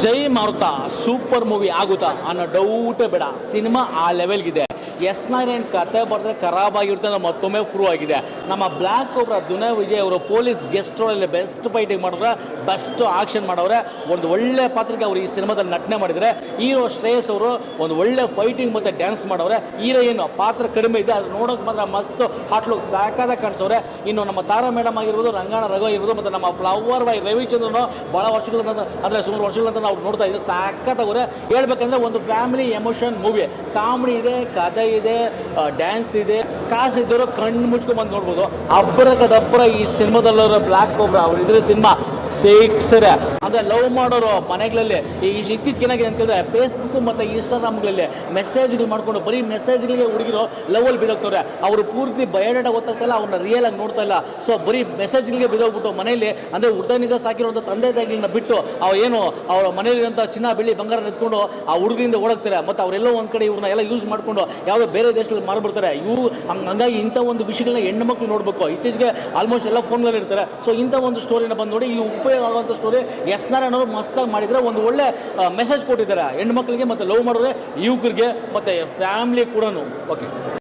ಜೈ ಮಾರುತ super movie ಆಗುತ್ತಾ ಅನ್ನೋ ಡೌಟೇ ಬೇಡ. ಸಿನಿಮಾ ಆ ಲೆವೆಲ್ಗಿದೆ. S9 ಕತೆ ಬರೆದ್ರೆ ಖರಾಬ್ ಆಗಿರುತ್ತೆ ಅನ್ನೋ ಮತ್ತೊಮ್ಮೆ ಪ್ರೂವ್ ಆಗಿದೆ. ನಮ್ಮ ಬ್ಲ್ಯಾಕ್ ಒಬ್ಬರ ದುನಿಯಾ ವಿಜಯ್ ಅವರು ಪೊಲೀಸ್ ಗೆಸ್ಟ್ ರೋಲಲ್ಲಿ ಬೆಸ್ಟ್ ಫೈಟಿಂಗ್ ಮಾಡಿದ್ರೆ, ಬೆಸ್ಟ್ ಆಕ್ಷನ್ ಮಾಡವ್ರೆ. ಒಂದು ಒಳ್ಳೆ ಪಾತ್ರಕ್ಕೆ ಅವರು ಈ ಸಿನಿಮಾದಲ್ಲಿ ನಟನೆ ಮಾಡಿದರೆ. ಹೀರೋ ಶ್ರೇಯಸ್ ಅವರು ಒಂದು ಒಳ್ಳೆ ಫೈಟಿಂಗ್ ಮತ್ತು ಡ್ಯಾನ್ಸ್ ಮಾಡವ್ರೆ. ಹೀರೋಯಿನ್ ಪಾತ್ರ ಕಡಿಮೆ ಇದೆ, ಅದು ನೋಡೋಕೆ ಮಾತ್ರ ಮಸ್ತ್ ಹಾಟ್ಲುಕ್ ಸಾಕಾದ ಕಾಣಿಸವ್ರೆ. ಇನ್ನು ನಮ್ಮ ತಾರಾ ಮೇಡಮ್ ಆಗಿರ್ಬೋದು, ರಂಗಾಣ ರಘು ಆಗಿರ್ಬೋದು, ಮತ್ತು ನಮ್ಮ ಫ್ಲವರ್ ಬಾಯ್ ರವಿಚಂದ್ರನು ಭಾಳ ವರ್ಷಗಳ ನಂತರ, ಅಂದರೆ ಸುಮಾರು ವರ್ಷಗಳ ನಂತರ ನಾವು ನೋಡ್ತಾ ಇದ್ದೀವಿ. ಸಾಕಾಗವ್ರೆ. ಹೇಳ್ಬೇಕಂದ್ರೆ ಒಂದು ಫ್ಯಾಮಿಲಿ ಎಮೋಷನ್ ಮೂವಿ. ಕಾಮಿಡಿ ಇದೆ, ಕಥೆ ಇದೆ, ಡ್ಯಾನ್ಸ್ ಇದೆ. ಕಾಸು ಇದ್ದವರು ಕಣ್ಣು ಮುಚ್ಕೊಂಡು ಬಂದು ನೋಡ್ಬೋದು. ಅಬ್ಬರಕದಬ್ಬರ ಈ ಸಿನಿಮಾದಲ್ಲವರು ಬ್ಲ್ಯಾಕ್ ಒಬ್ರ ಅವ್ರು ಇದ್ರೆ ಸಿನಿಮಾ ಸೇಕ್ಸರೆ. ಅಂದರೆ ಲವ್ ಮಾಡೋರು ಮನೆಗಳಲ್ಲಿ ಈ ಇತ್ತೀಚೆಗೆ ಏನಾಗಿದೆ ಅಂತಂದರೆ ಫೇಸ್ಬುಕ್ ಮತ್ತು ಇನ್ಸ್ಟಾಗ್ರಾಮ್ಗಳಲ್ಲಿ ಮೆಸೇಜ್ಗಳು ಮಾಡ್ಕೊಂಡು ಬರೀ ಮೆಸೇಜ್ಗಳಿಗೆ ಹುಡುಗಿರೋ ಲವಲ್ಲಿ ಬಿದ್ದೋಗ್ತವ್ರೆ. ಅವರು ಪೂರ್ತಿ ಬಯೋಡೇಟಾ ಗೊತ್ತಾಗ್ತಾಯಿಲ್ಲ, ಅವ್ರನ್ನ ರಿಯಲ್ ಆಗಿ ನೋಡ್ತಾ ಇಲ್ಲ. ಸೊ ಬರೀ ಮೆಸೇಜ್ಗಳಿಗೆ ಬಿದ್ದೋಗ್ಬಿಟ್ಟು ಮನೆಯಲ್ಲಿ ಅಂದರೆ ಹುಡುಗನಿಗೆ ಸಾಕಿರುವಂಥ ತಂದೆ ತಾಯಿಗಳನ್ನ ಬಿಟ್ಟು ಏನು ಅವರ ಮನೆಯಲ್ಲಿರುವಂಥ ಚಿನ್ನ ಬೆಳ್ಳಿ ಬಂಗಾರ ನೆತ್ಕೊಂಡು ಆ ಹುಡುಗರಿಂದ ಓಡಾಡ್ತಾರೆ. ಮತ್ತು ಅವರೆಲ್ಲೋ ಒಂದು ಕಡೆ ಇವ್ರನ್ನ ಎಲ್ಲ ಯೂಸ್ ಮಾಡಿಕೊಂಡು ಯಾವುದೋ ಬೇರೆ ದೇಶದಲ್ಲಿ ಮಾರ್ಬಿಡ್ತಾರೆ. ಹಂಗಾಗಿ ಇಂಥ ಒಂದು ವಿಷಯಗಳನ್ನ ಹೆಣ್ಣು ಮಕ್ಕಳು ನೋಡಬೇಕು. ಇತ್ತೀಚೆಗೆ ಆಲ್ಮೋಸ್ಟ್ ಎಲ್ಲ ಫೋನ್ಗಳಲ್ಲಿ ಇರ್ತಾರೆ. ಸೊ ಇಂಥ ಒಂದು ಸ್ಟೋರಿನ ಬಂದು ನೋಡಿ, ಈ ಉಪಯೋಗ ಆಗುವಂಥ ಸ್ಟೋರಿ S9 ಅವರು ಮಸ್ತಾಗಿ ಮಾಡಿದರೆ ಒಂದು ಒಳ್ಳೆ ಮೆಸೇಜ್ ಕೊಟ್ಟಿದ್ದಾರೆ ಹೆಣ್ಣು ಮಕ್ಕಳಿಗೆ ಮತ್ತು ಲವ್ ಮಾಡೋರೆ ಯುವಕರಿಗೆ ಮತ್ತು ಫ್ಯಾಮಿಲಿ ಕೂಡ. ಓಕೆ.